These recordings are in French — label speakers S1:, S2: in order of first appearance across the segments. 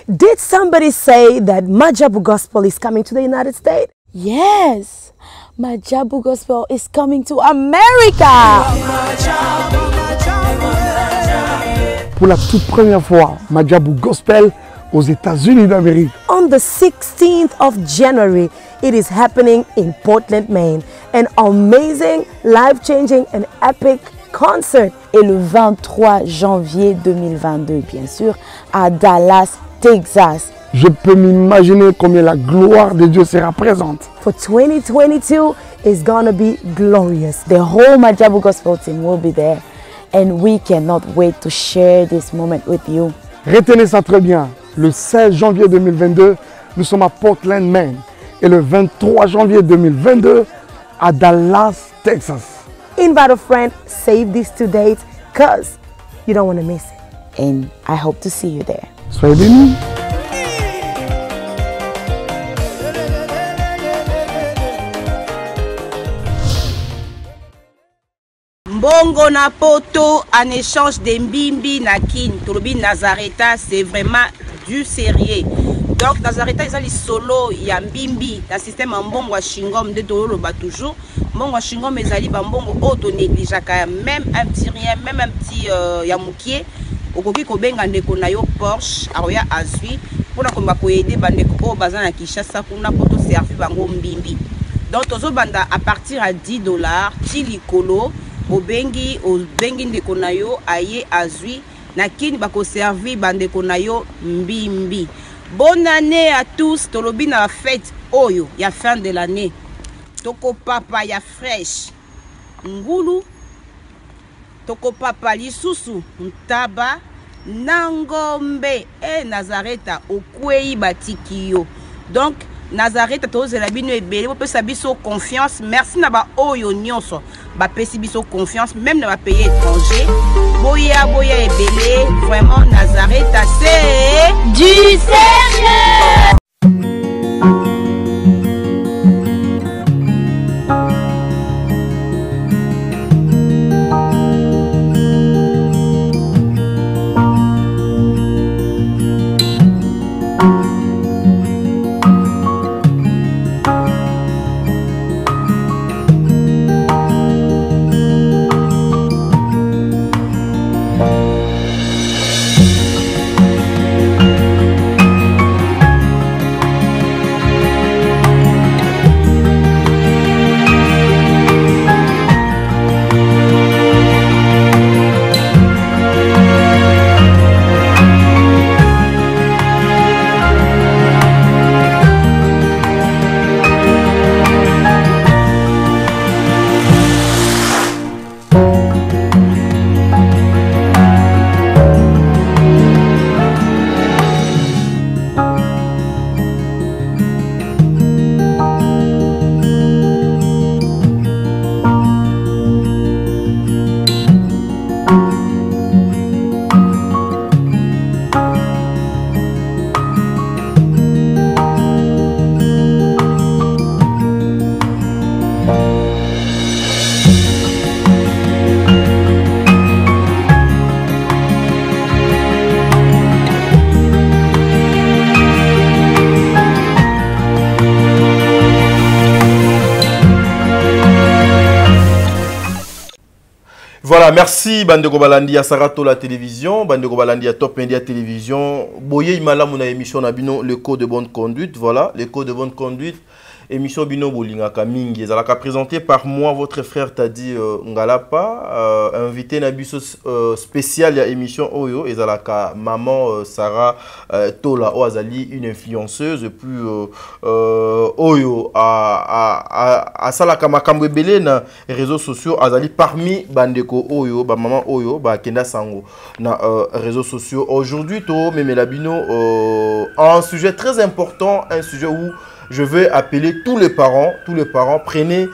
S1: Did somebody say that Majabu Gospel is coming to the United States?
S2: Yes, Majabu Gospel is coming to America.
S3: Pour la toute première fois, Majabu Gospel aux États-Unis d'Amérique.
S1: On the 16th of January, it is happening in Portland, Maine. An amazing, life-changing and epic concert.
S2: Et le 23 janvier 2022, bien sûr, à Dallas, Texas.
S3: Je peux m'imaginer combien la gloire de Dieu sera présente.
S1: For 2022, it's gonna be glorious.
S2: The whole Majabu Gospel team will be there. And we cannot wait to share this moment with you.
S3: Retenez ça très bien. Le 16 janvier 2022, nous sommes à Portland, Maine. Et le 23 janvier 2022, à Dallas, Texas.
S1: Invite a friend, save these 2 dates, because you don't want to miss it.
S2: And I hope to see you there.
S3: Soyez bénis.
S4: Mbongo na poto en échange de mbimbi na kin tolobi Nazareta, c'est vraiment du sérieux. Donc Nazareta ezali solo ya mbimbi na système mbongo wa shingom de toloba toujours. Mbongo wa shingom ezali ba mbongo auto négligeaka, même un petit rien, même un petit ya mukie okoki ko benga ndeko na yo Porsche aroya azui pona ko ba ko aider bandeko o bazana Kinshasa kuna poto servi bango mbimbi. Donc tozo banda à partir à $10 tilikolo obengi ndeko na yo aye azui na kini bako servi bandeko na yo mbimbi. Bonne année à tous. Tolobi na fête oyo ya fin de l'année. Toko papa ya fresh ngulu, toko papa lisusu ntaba nangombe e Nazareta okwei batiki yo. Donc Nazareta tozela bino ebele bopesa biso confiance. Merci na ba oyo nyonso bapesi biso confiance, même na ba pays étranger. Boya ebele, vraiment Nazareta c'est du sérieux.
S5: Voilà, merci Bandeko Balandi à Sarato la télévision, Bandeko Balandi à Top Media Télévision. Boye imala mona émission na bino le code de bonne conduite, voilà, le code de bonne conduite. Émission Bino Bolinga Kamingi, ezalaka présenté par moi, votre frère Tadi Ngalapa, invité na biso spécial ya émission Oyo, ezalaka maman Sarah Tola Oazali, une influenceuse plus Oyo a salaka makambo ebele na réseaux sociaux azali parmi bandeko Oyo, ba maman Oyo, ba kenda sango na réseaux sociaux. Aujourd'hui to memela bino un sujet très important, un sujet où je vais appeler tous les parents, prenez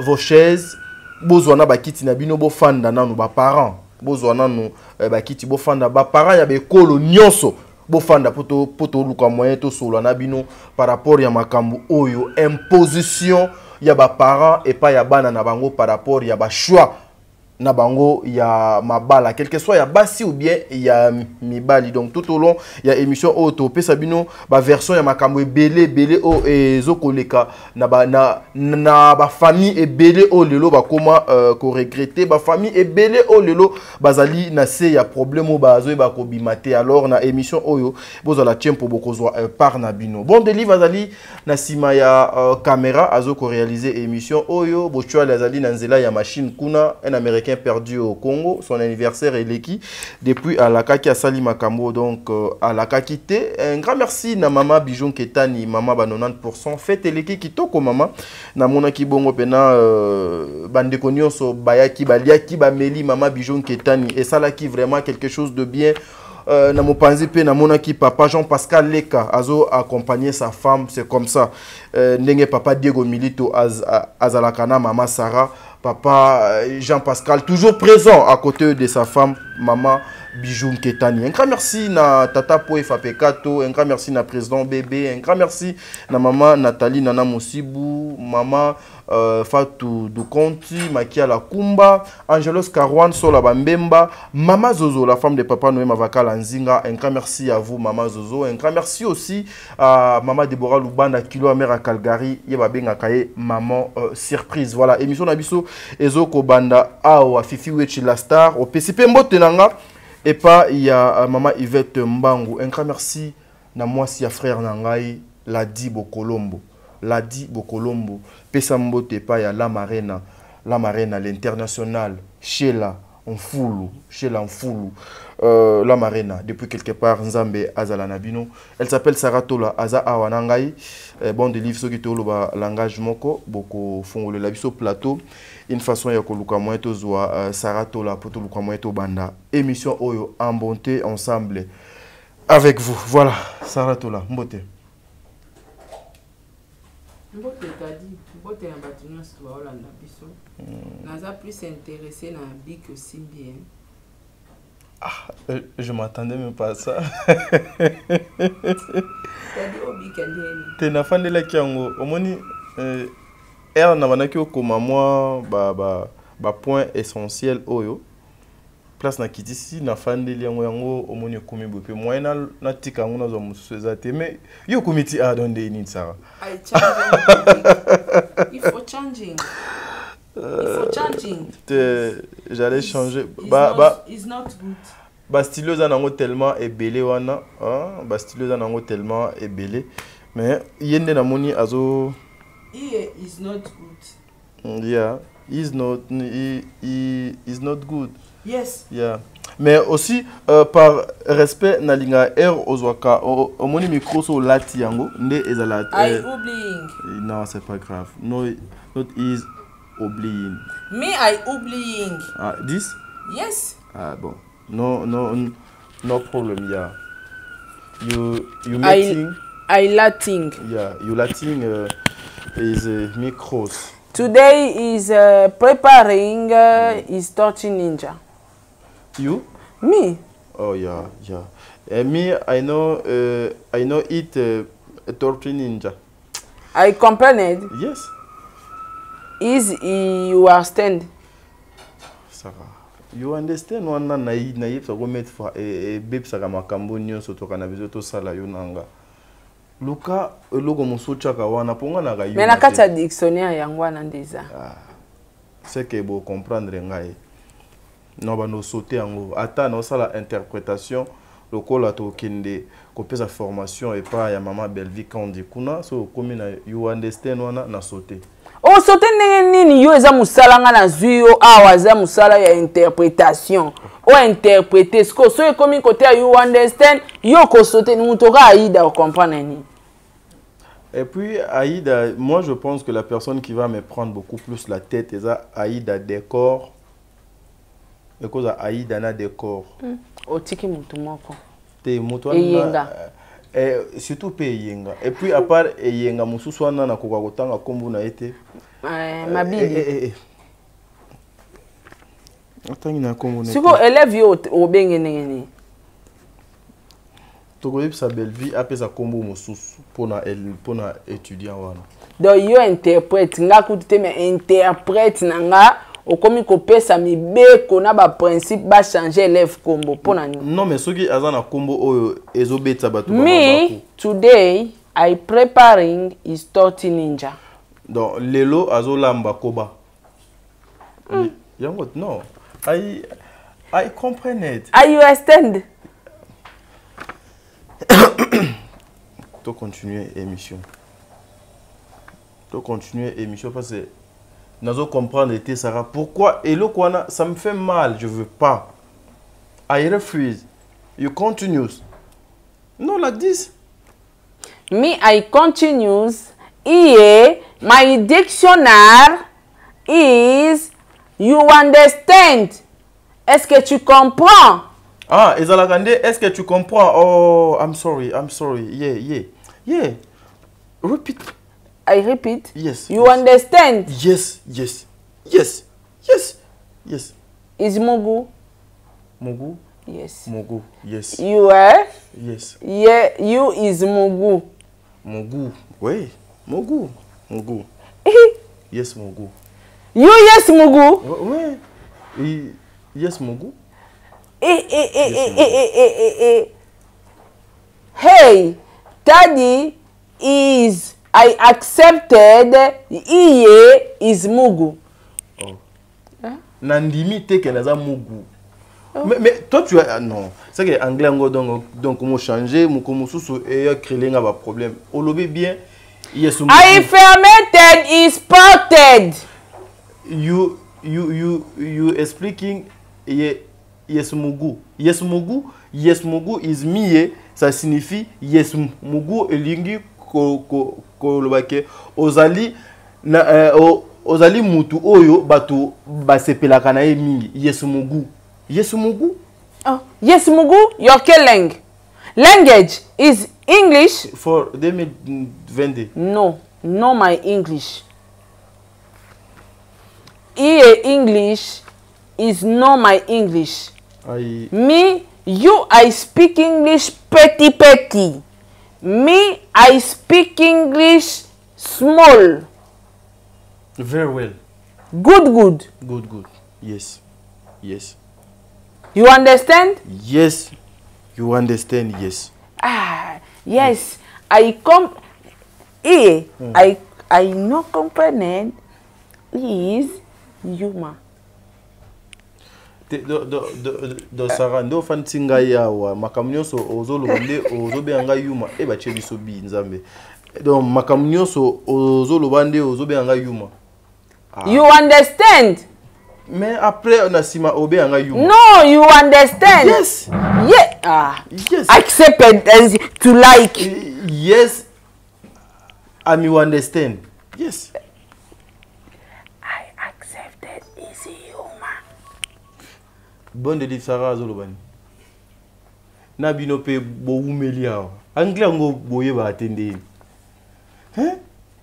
S5: vos chaises, bozwana bakiti na bino bo fanda nanu ba parents, bozwana no bakiti bo fanda ba parents ya be kolo nyonso, bo fanda poto luka moyen to solo na bino par rapport ya makambu oyo, imposition ya ba parents et pas ya bana na bango par rapport ya ba choix na bango ya mabala, quel que soit ya basi ou bien ya mibali. Donc tout au long ya émission auto pe sabino ba version ya makambo belé o ezokoleka na ba famille ebele o lelo ba koma ko regretter ba famille ebele o lelo bazali na se ya problème o bazo ba ko bimate. Alors na émission oyo bozala tiempo bokozwa par na bino bon deli bazali na sima ya caméra azo ko réaliser émission oyo bochwa azali na nzela ya machine kuna un américain perdu au Congo, son anniversaire est l'équi depuis Atikaki Asali Makambo, donc Atikaki Te. Un grand merci na maman Bijon Ketani, maman ba 90%. Faites l'équi kitoko maman. Na mona ki bongo pena bande konyoso bayaki baliaki ba meli maman Bijon Ketani et ça là qui vraiment quelque chose de bien. Na mopanzi pe na mona ki papa Jean-Pascal Leka azo accompagner sa femme, c'est comme ça. Ndenge papa Diego Milito azalakana maman Sarah. Papa Jean-Pascal, toujours présent à côté de sa femme, maman Bijou Ketani. Un grand merci na Tata Poe Fapekato, un grand merci na président Bébé, un grand merci na maman Nathalie Nana Mosibou, maman Fatou Dukonti, Makia Lakumba, Angelos Karwan Sola Bambemba, maman Zozo, la femme de papa Noé Mavaka Lanzinga. Un grand merci à vous, maman Zozo. Un grand merci aussi à maman Deborah Lubanda, Kilo Amer à Calgary, Yeba Bengakaye, maman surprise. Voilà, émission Nabiso, Ezoko Banda, Awa, Fifi Wechi la star, au PCP Mbotenanga. Et pas, il y a maman Yvette Mbangu. Un grand merci na moi si ya frère Nangai, Ladi Bokolombo. Ladi Bokolombo. Pesambo Tepa ya La Marena, l'international. Sheila Nfoulou. La Marena. Depuis quelque part, Nzambe Azala Nabino. Elle s'appelle Latola Aza Awanangai. Bon, des livres qui ont le langage moko. Beaucoup font le labiso plateau. Une façon ya koluka moeto zwa Latola poto luka moeto banda émission oyo en bonté ensemble avec vous. Voilà, Latola mbote.
S6: Mbote tadi, mbote na batunya swa Holanda biso. Naza plus intéressé na big aussi bien.
S5: Ah, je m'attendais même pas à ça.
S6: Tadi obi kandeni.
S5: Te na fandela kiango omoni R na banaki okoma moi ba point essentiel oyo place na kitisi na fandeli yango omoni komi bope moi na tika yango na zo musuza te mais yo komiti a donde ni Sarah.
S6: I changing. Il faut changing.
S5: J'allais changer
S6: it's not good.
S5: Bastilo za nango tellement ebelé wana Bastilo za nango tellement ebelé mais yende na moni azo
S6: He is not good.
S5: Yeah, he's not good.
S6: Yes.
S5: Yeah. Mais aussi par respect na linga R ozwaka omoni micro so lati yango nde ezala
S6: I oubliing.
S5: Non, c'est pas grave. No, not is oubliing.
S6: Me I oubliing.
S5: Ah, this?
S6: Yes.
S5: Ah bon. No problem, yeah. You meeting?
S6: I Latin.
S5: Yeah, you Latin is micros.
S6: Today is preparing is Torch Ninja.
S5: You?
S6: Me?
S5: Oh yeah. And me, I know it Torch Ninja.
S6: I comprehend.
S5: Yes.
S6: Is you understand?
S5: Sarah, you understand one na so go met for a babe saka makambo nyonso to kana bizo to sala yo nanga. Luka logo musocha ka wana ponga na ga yo.
S6: Mais na kati ya dictionnaire yango wana ndeza.
S5: C'est que bo comprendre ngai. No ba no sauter yango. Ata no sala interprétation lokola to kende ko pesa formation et pas ya mama Belvi kandi kuna so komi na you understand wana na sauter.
S6: O sauter nini yo eza musala nga na zuyo awa za musala ya interprétation. O interpréter ce que so komi côté you understand yo ko sauter ni mutoka aida o comprendre ni.
S5: Et puis Aïda, moi je pense que la personne qui va me prendre beaucoup plus la tête est Aïda décor. Et cause Aïda na décor.
S6: O tiki mutu moko.
S5: Te mutu
S6: yenga.
S5: Surtout pe yenga. Et puis à part yenga mususu wana na koka kotanga kombu na ete.
S6: Mabili.
S5: Atangi na kombu na.
S6: Siko élève yo obenge nengeni.
S5: Tokoyeb sa belle vie apesa kombu mususu pona étudiant wana.
S6: Donc yo interprète nga kutite me interprète nanga okomi kopesa mibeko na ba principe ba changer élève kombo pona ni.
S5: Non mais soki azana kombo oyo ezobetsa bato ba
S6: Me today I preparing is 30 ninja.
S5: Donc lelo azolamba koba. Yango non. I comprend it.
S6: Are you understand?
S5: To continuer émission. To continuer émission parce que nazo comprendre et Sarah pourquoi et le quoi ça me fait mal, je veux pas. I refuse. You continues. No like this.
S6: Me I continues. Here my dictionary is you understand. Est-ce que tu comprends?
S5: Ah, Ezalakande, est-ce que tu comprends? Oh, I'm sorry. Yeah. Repeat.
S6: I repeat.
S5: Yes.
S6: You understand?
S5: Yes.
S6: Is Mugu?
S5: Mugu?
S6: Yes.
S5: Mugu, yes.
S6: You are?
S5: Yes.
S6: Yeah, you is Mugu.
S5: Mugu, oui. Mugu. Yes, Mugu.
S6: You yes Mugu?
S5: Oui. Yes, Mugu.
S6: Hey, Daddy is I accepted. Iye is Mugu.
S5: Oh. Nandimi te kenaza Mugu. Mais toi tu as non, c'est que anglais donc comment changer, comment sous et créer un problème. On le bien. Yes.
S6: I fermented is spotted.
S5: You explaining yes Mugu. Yes Mugu is mie, ça signifie yes Mugu elingi ko lobake ozali na ozali mutu oyo bato basepelaka na ye mingi. Yes Mugu.
S6: Oh, yes Mugu, your language is English
S5: for 2020.
S6: No my English. English is not my English. Me, you, I speak English petty. Me, I speak English small.
S5: Very well.
S6: Good.
S5: Yes.
S6: You understand?
S5: Yes. You understand, yes.
S6: Yes. I no comprehend is Yuma.
S5: Do sarando fantinga yawa makamnyoso ozolobande ozobeanga Yuma e ba chebiso bi nzambe. Donc makamnyoso ozolobande ozobeanga Yuma.
S6: You understand?
S5: Mais après on a sima obeanga Yuma.
S6: No, you understand?
S5: Yes.
S6: Yeah.
S5: Yes.
S6: Accept it to like.
S5: Yes. I mean, you understand. Yes.
S6: I accepted is Yuma.
S5: Bon de Sarah Zolobani. Nabino pe bo umelia. Anglais ngo boye ba atende. Hein?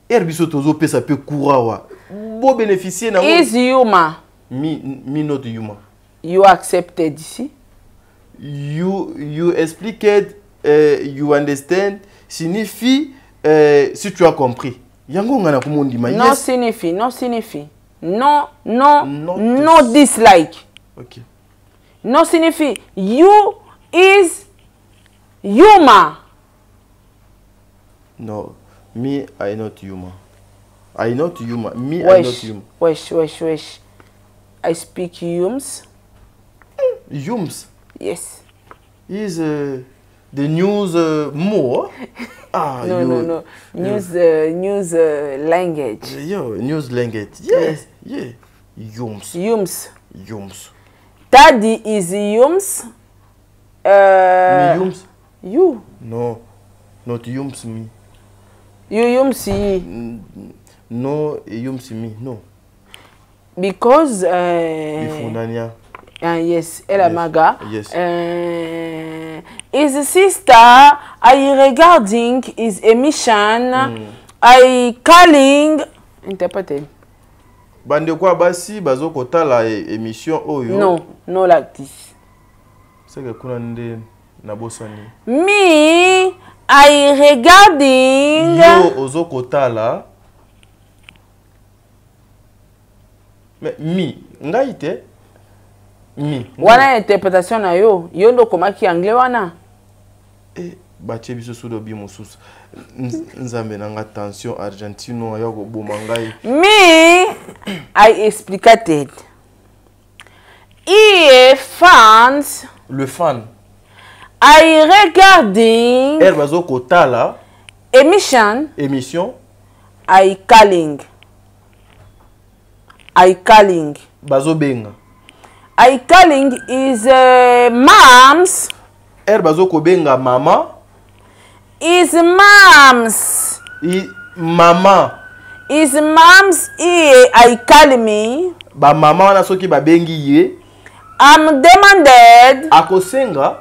S5: Herbiso tozo pe ça peut courawa. Bo bénéficier na
S6: is Yuma.
S5: Me not Yuma.
S6: You accepted ici.
S5: You expliqued, you understand, signifie si tu as compris. Yango ngana kumondi ma.
S6: No signifie. No dislike.
S5: Okay.
S6: No signifie. You is Yuma.
S5: No, me I not Yuma. I not Yuma. Me
S6: wesh,
S5: I not Yuma.
S6: Wesh. I speak Yums.
S5: Yums.
S6: Yes.
S5: Is the news more?
S6: No. News language.
S5: News language. Yes. Yeah. Yums.
S6: Daddy is Yums.
S5: Me Yums?
S6: You.
S5: No. Not Yums me.
S6: You Yums ye.
S5: No Yums me. No.
S6: Because
S5: Ifundania.
S6: Yes, Ella Maga.
S5: Yes.
S6: His sister, I regarding his emission, I calling interpreted.
S5: Bande kwa basi bazo kotala émission oyo.
S6: No like this.
S5: C'est que kuna nde na bosani.
S6: Me, I regarding.
S5: Yo ozo kotala. Mais mi Ngaite. Mi.
S6: Wana interprétation na yo. Yo ndo komaki anglais wana.
S5: Bache biso sudo bi mosusu. Nzambe nanga attention Argentino ya go boma ngai.
S6: Me, I explicated. I fans.
S5: Le fan.
S6: I regarding.
S5: Bazo kotala.
S6: Émission. I calling.
S5: Bazo benga.
S6: I calling is moms.
S5: Bazo ko benga mama.
S6: Is moms.
S5: Mama.
S6: Is moms I call me.
S5: Ba mama wana soki ba bengi ye.
S6: I'm demanded.
S5: Akosenga.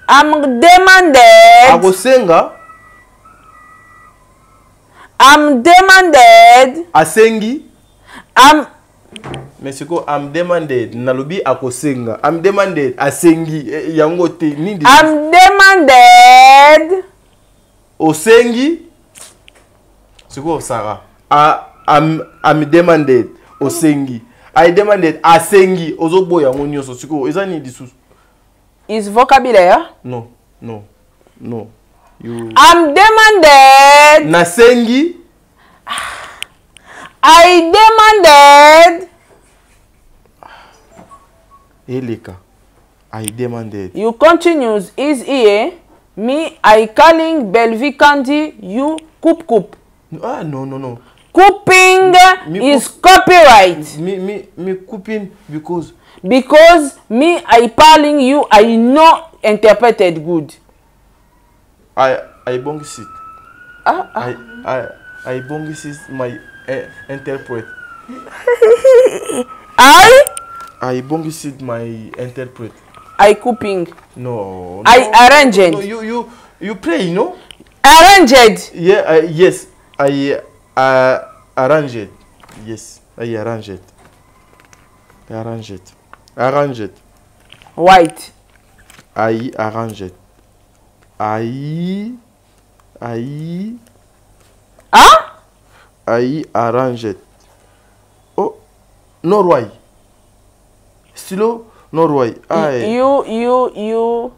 S6: I'm demanded.
S5: Akosenga.
S6: I'm demanded.
S5: Asengi. Mexico, I'm demanded. Nalobi akosenga. I'm demanded. Asengi. Yango te. Nindi.
S6: I'm demanded.
S5: Osengi. Siko Sarah. I'm demanded. Osengi. I demanded. Asengi. Ozobo yango nyoso. Siko. Eza ni disus.
S6: Is vocabulaire?
S5: No. You.
S6: I'm demanded.
S5: Nasengi.
S6: I demanded.
S5: Eleka. I demanded.
S6: You continues is here. Me, I calling Belvi Candy. You coop.
S5: No.
S6: Cooping is copyright.
S5: Me cooping because
S6: me, I calling you. I know interpreted good.
S5: I bongis it. I bongis is my interpret. I bongis it my interpret.
S6: I cooping.
S5: No.
S6: I arranged.
S5: No, you play, you know?
S6: Arranged.
S5: Yeah. Yes. I arranged. Yes. I arranged. Arranged.
S6: White.
S5: I arranged. I arranged. Oh, Norway. Stilo Norway.
S6: You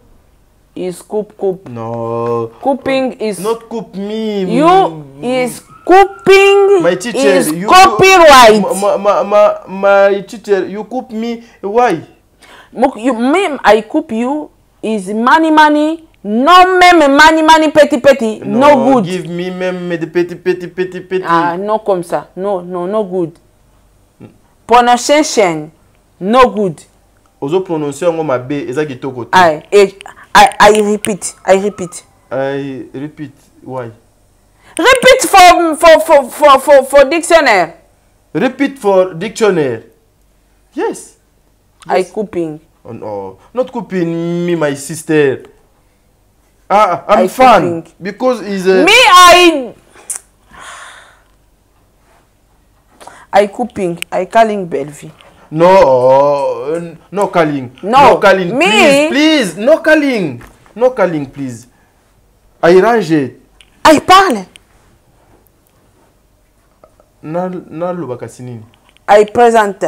S6: is coop.
S5: No.
S6: Cooping is
S5: not coop me.
S6: You is cooping.
S5: My teacher
S6: is copyright.
S5: My teacher, you coop me. Why?
S6: Me, I coop you is money. No money petit. No good.
S5: Give me même de petit.
S6: Ah, non comme ça. No good. Pronunciation, no good.
S5: Ozo prononcer ngo mabe eza kitoko te.
S6: I repeat.
S5: Why?
S6: Repeat for dictionary.
S5: Repeat for dictionary. Yes.
S6: I cooping.
S5: Oh, no. Not cooping me, my sister. I'm fan cooping. Because he's a...
S6: Me, I cooping. I calling Belvi.
S5: No calling. No calling.
S6: Me?
S5: Please. No calling, please. I range it.
S6: I parle.
S5: Na lubaka sinini.
S6: I present.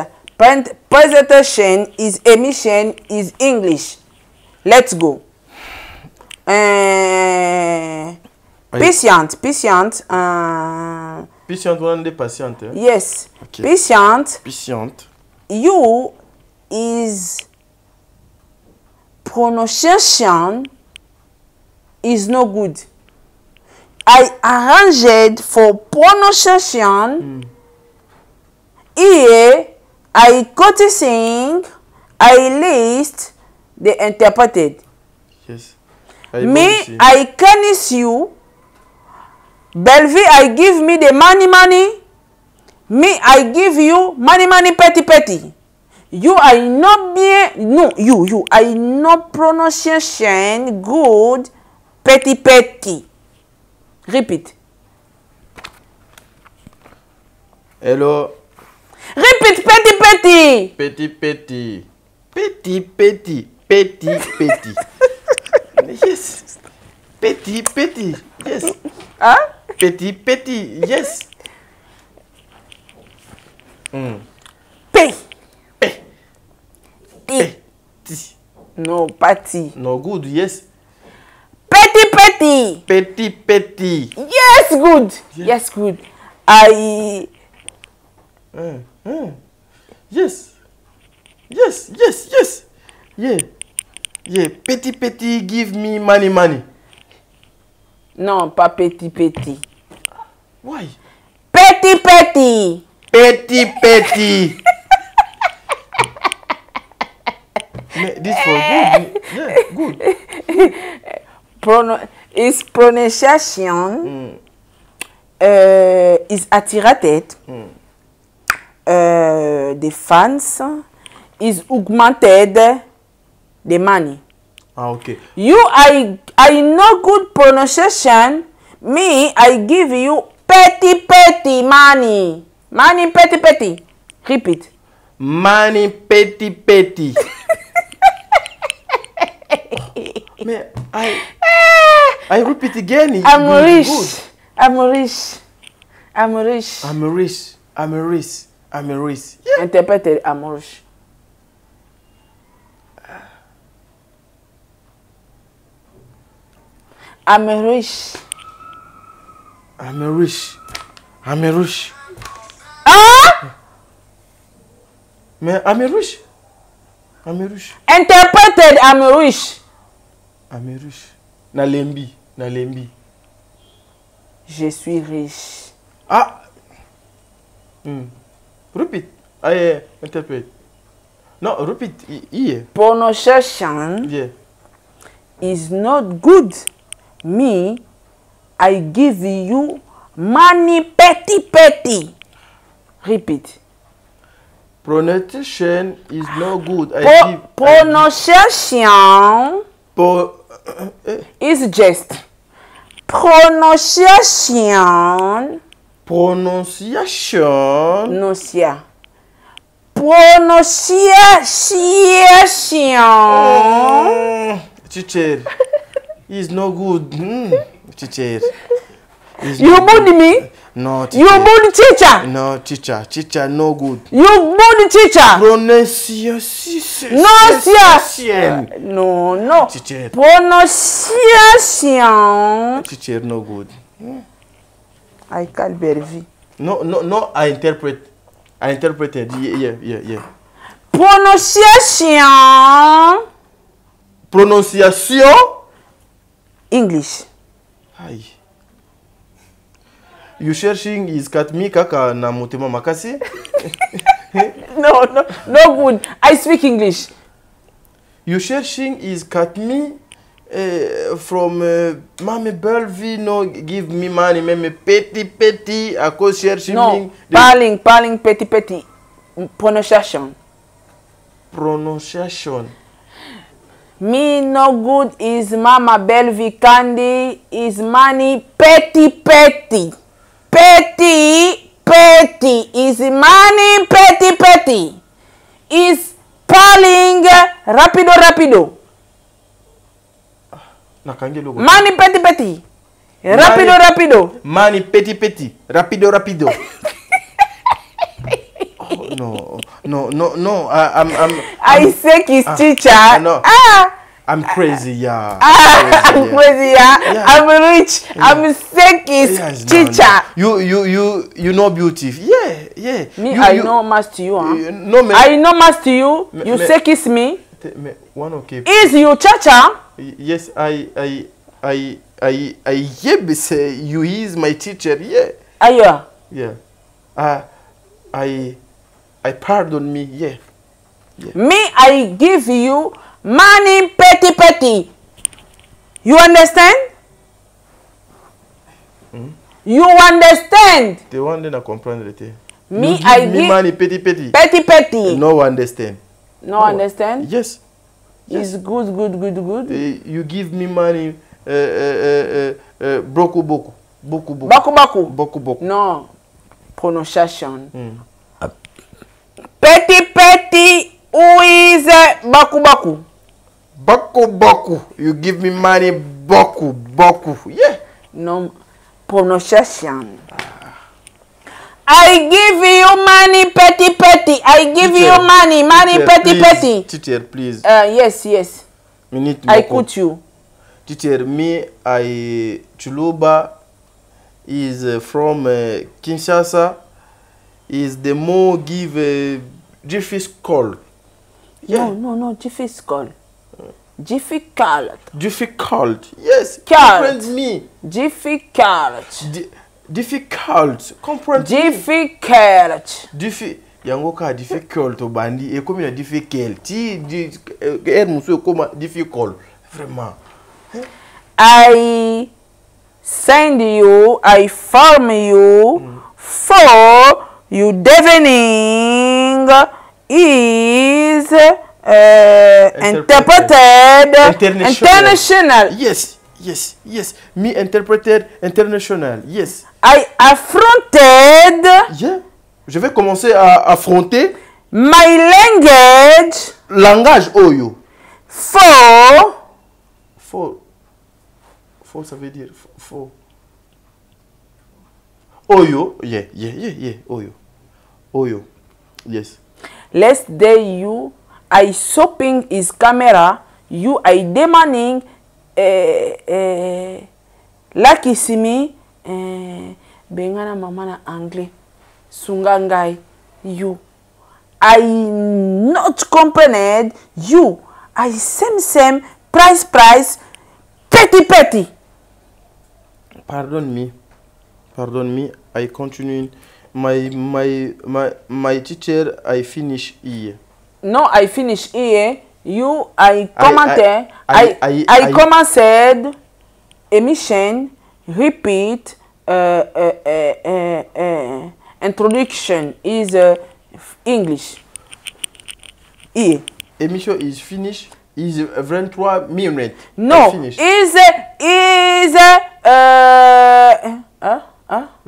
S6: Presentation is emission is English. Let's go. Patient.
S5: Patient, one de patient. Eh?
S6: Yes.
S5: Okay.
S6: Patient. You is pronunciation is no good. I arranged for pronunciation. Here, I quoting, I list the interpreted.
S5: Yes.
S6: I canis you. Belvi, I give me the money. Me, I give you money, petit. You, I know bien. No, you, I know pronunciation good, petit. Repeat.
S5: Hello.
S6: Repeat, petit.
S5: Petit. Yes. Petit. Yes.
S6: Huh?
S5: Petit. Yes.
S6: Pay.
S5: Petit.
S6: No, pati.
S5: No good, yes.
S6: Petit, petit.
S5: Petit, petit.
S6: Yes, good. Yes, good. I...
S5: Yes. Yes, yes, yes. Yeah. Yeah, petit, petit, give me money, money.
S6: Non, pas petit, petit.
S5: Why?
S6: Petit, petit.
S5: Petit, petit. This for good. Yeah, good.
S6: His pronunciation is attirate. The fans is augmented the money.
S5: Ah, okay.
S6: I know good pronunciation. Me, I give you petit petit money. Money petit petit. Repeat.
S5: Money petit petit. Man, I repeat again.
S6: I'm rich.
S5: Good.
S6: I'm rich. I'm rich.
S5: I'm rich. I'm rich. I'm rich. Yeah.
S6: Interprète I'm rich. I'm rich.
S5: I'm rich. I'm rich.
S6: Ah!
S5: Man, I'm rich. I'm rich.
S6: Interpreted I'm rich.
S5: I'm rich. Na lembi. Na lembi.
S6: Je suis riche.
S5: Ah. Repeat. I interpret. No, repeat. Yeah.
S6: Pronunciation
S5: Yeah.
S6: is not good. Me, I give you money petit petit. Repeat.
S5: Pronunciation is no good.
S6: Pronunciation is just. Pronunciation.
S5: Pronunciation.
S6: Pronunciation. Pronunciation.
S5: Teacher. Is no good. Teacher.
S6: You bully me?
S5: No, teacher.
S6: You bully teacher?
S5: No, teacher. Teacher, no good.
S6: You bully teacher?
S5: Pronunciation.
S6: No, no.
S5: Teacher.
S6: Pronunciation.
S5: Teacher, no good.
S6: I call Bervi.
S5: No, I interpret. I interpreted. Yeah.
S6: Pronunciation.
S5: Pronunciation.
S6: English.
S5: Hi. You searching is katmi kaka na motema makasi?
S6: No good. I speak English.
S5: You searching is katmi from Mame Belvi no give me money meme petit à cause cherching
S6: No, parling petit. Pronunciation.
S5: Pronunciation.
S6: Me no good is Mama Belvi Candy is money petit. Petit is money petit. Is parling rapido. Money petit. Rapido.
S5: Money petit. Rapido. Oh, no.
S6: I say his teacher.
S5: No. I'm crazy, yeah.
S6: I'm crazy, yeah. I'm rich. Yeah. I'm sick his teacher.
S5: No. You know beauty. Yeah.
S6: Me, I know much to you, huh?
S5: No, me.
S6: I know much to you. You say kiss me.
S5: One okay.
S6: Is you chacha?
S5: Yes, I say you is my teacher. Yeah.
S6: Aya.
S5: Yeah. I pardon me. Yeah.
S6: Me, I give you money petit. You understand? You understand?
S5: The one that I comprendre.
S6: Me, I give
S5: money petit.
S6: Petit.
S5: No understand.
S6: No understand?
S5: Yes.
S6: It's good.
S5: You give me money beaucoup.
S6: Baku. No. Pronunciation. Petit. Who is baku?
S5: Baku. You give me money baku. Yeah.
S6: No. Pronunciation. I give you money, petty, petty. I give
S5: Teacher,
S6: you money, money,
S5: teacher,
S6: petty,
S5: please.
S6: petty.
S5: Teacher, please.
S6: Yes, yes.
S5: Minute
S6: I
S5: moko.
S6: quote you.
S5: Teacher, me, I Chuluba is from Kinshasa. Is the more give difficult. Yeah.
S6: No, difficult. Difficult.
S5: Difficult. Yes.
S6: Cult.
S5: Comprehend me.
S6: Difficult.
S5: Difficult. Comprehend me.
S6: Difficult.
S5: Yango ka difficult bandi et comme il a difficulty muso comme difficult vraiment.
S6: I send you, I form you for you deafening is interpreted international.
S5: Yes, yes, yes. Me interpreted international. Yes.
S6: I affronted.
S5: Yeah. Je vais commencer à affronter
S6: My language.
S5: Langage Oyo.
S6: For.
S5: Ça veut dire for. Oyo. Yeah. Oyo. Yes.
S6: Last day you, I shopping his camera. You, I demanding. Lucky see me. Bengana mama na anglais. Sungangai, you. I not comprehend you. I same price petty.
S5: Pardon me. I continue. My teacher. I finish here.
S6: No, I finish here. You, I commented. I commented. Emission. Repeat. Introduction is English. E.
S5: Emission is finished. Is 23 minutes.
S6: No,
S5: finish.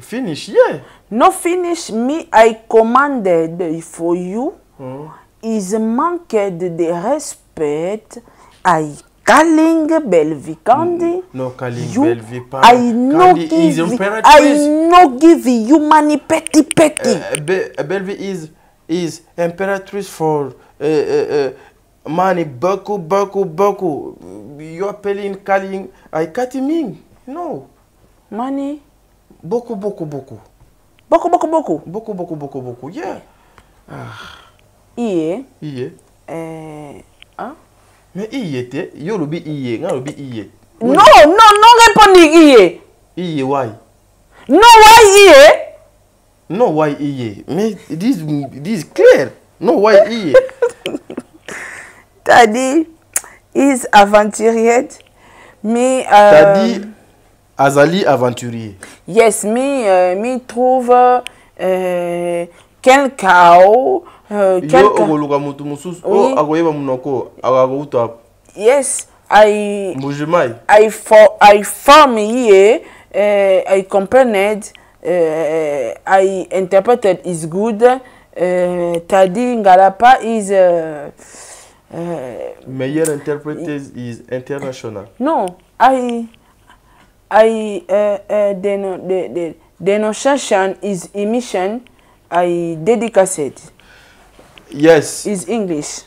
S5: Finish, yeah.
S6: No finish me. I commanded for you. Is manqued de respect. I calling Belvikandi.
S5: No calling
S6: you.
S5: Belvipa.
S6: I no give you money petty.
S5: Belvi is imperatrice for money beaucoup. You are paying calling. I cutting no.
S6: Money.
S5: Beaucoup.
S6: Beaucoup.
S5: Yeah.
S6: Iye.
S5: Mais iye te, yo lobi iye, nga lobi iye.
S6: No, répondez iye.
S5: Iye why?
S6: No, why iye?
S5: No why iye. Mais this clear. No why iye.
S6: Tadi is aventurier. Me
S5: Tadi azali aventurier.
S6: Yes, me trouve quelqu'un. Yes, I form here. I comprehend. I interpreted is good. Tadi ngalapa is
S5: meilleur interpreter is international.
S6: No, denunciation is emission. I dedicated.
S5: Yes.
S6: Is English.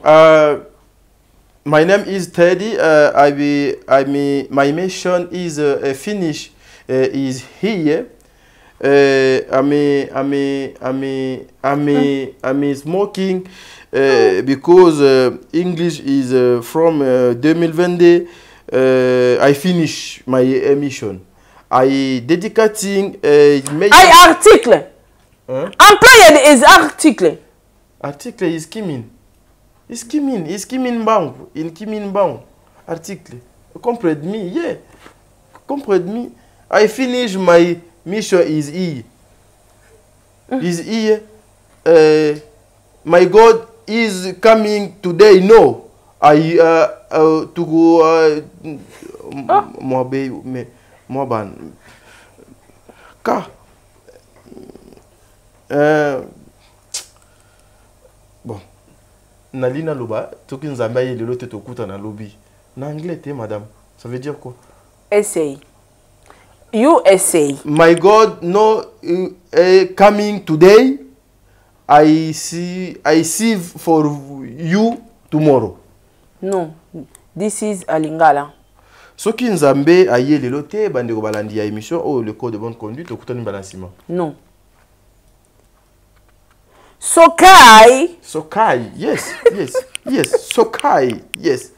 S5: My name is Teddy. My mission is finish. Is here. I'm smoking because English is from 2022. I finish my emission. I dedicating.
S6: I article. Employed is article.
S5: Article is skimming. Is skimming bound. In skimming bound. Article. Comprehend me, yeah. Comprehend me. I finish my mission is here. Is here. My God is coming today. No. I to go moi ban. Ka. Bon. Nalina loba, toki nzamba ye lelo te tokuta na lobby. Na anglais te madame. Ça veut dire quoi?
S6: Essaye. USA.
S5: My God, no coming today. I see for you tomorrow.
S6: No, this is a Lingala.
S5: Soki nzambe aye lelo te bandeko balandi ya émission oh le code de bonne conduite okutani balansima.
S6: Non. Sokai.
S5: Sokai, yes, yes, yes. Sokai, yes.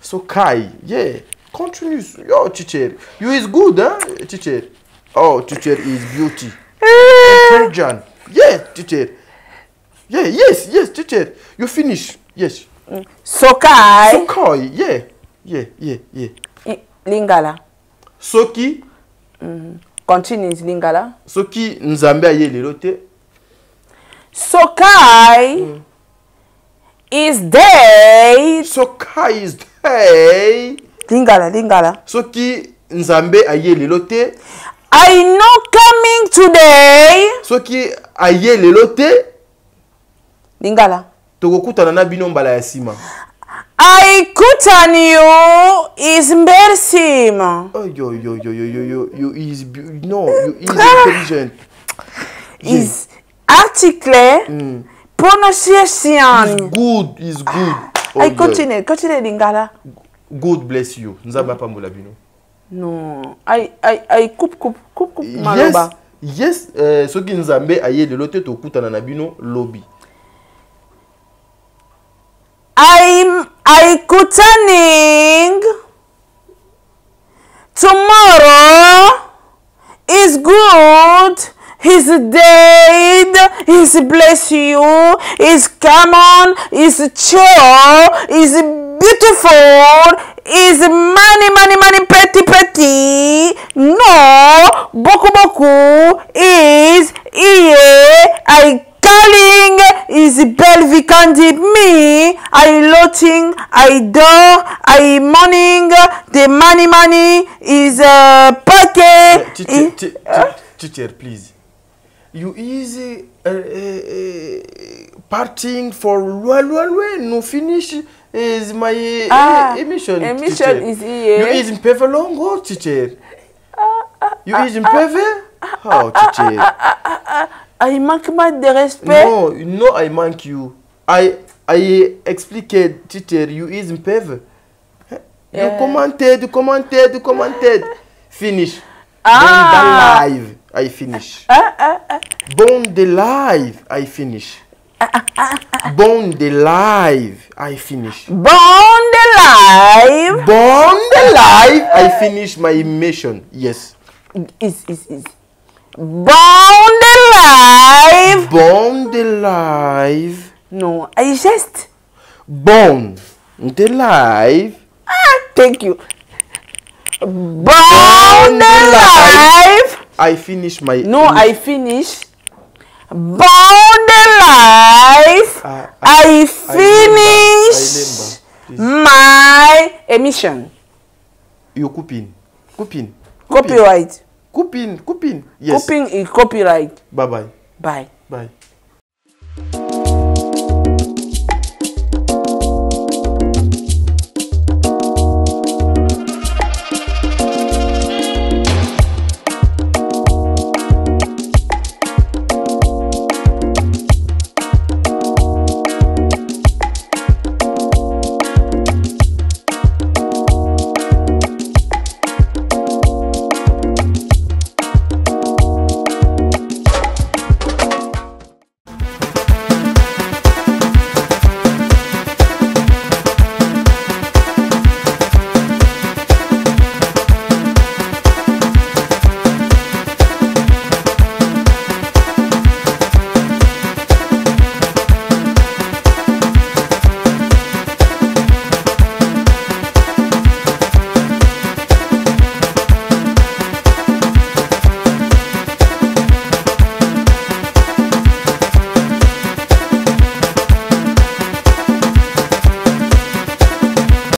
S5: Sokai, yeah. Continue. Yo, teacher. You is good, huh, teacher? Oh, teacher is beauty. Intelligent. Yeah, teacher. Yeah, yes, yes, teacher. You finish. Yes.
S6: Sokai.
S5: Sokai, yeah. Yeah, yeah, yeah.
S6: Lingala.
S5: Soki.
S6: Continue Lingala.
S5: Soki nzambe aye lelo te.
S6: Sokai is dead.
S5: Sokai is dead.
S6: Lingala, Lingala.
S5: Soki nzambe aye lelo te.
S6: I know coming today.
S5: Soki aye lelo te.
S6: Lingala.
S5: Tokokutana na bino mbala ya sima.
S6: I kutan you is mbersima.
S5: Oh you is no, you is intelligent.
S6: Is article pronunciation.
S5: Good, is good. Oh,
S6: I continue Lingala.
S5: God bless you. Nzamba pambola bino.
S6: No, I coupe maloba.
S5: Yes, soki nzambe aye lelo te tokutana na bino lobby.
S6: I kutaning tomorrow is good. He's dead. He's bless you. He's common. He's chill. He's beautiful. He's money, petty. No, boku is I calling is belvi candid me. I loting, I door, I morning. The money is pocket.
S5: Teacher, please. You easy parting for no finish is my emission.
S6: Emission is here.
S5: You is in pave long, teacher. You is in pave? How, teacher?
S6: I manque pas de respect.
S5: No, I manque you. I expliqued, teacher, you is in pave. You commented. Finish. Bon the live, I finish. Bon the live, I finish. Bon the live, I finish.
S6: Bon the live,
S5: I finish my mission. Yes.
S6: Is. Bon the live. No, I just.
S5: Bon the live.
S6: Thank you. Bon the live.
S5: I finish my.
S6: No, I finish. Bon the live. I finish my emission.
S5: You copine.
S6: Copyright.
S5: Copine. Yes.
S6: Copying is copyright.
S5: Bye.
S6: Bye.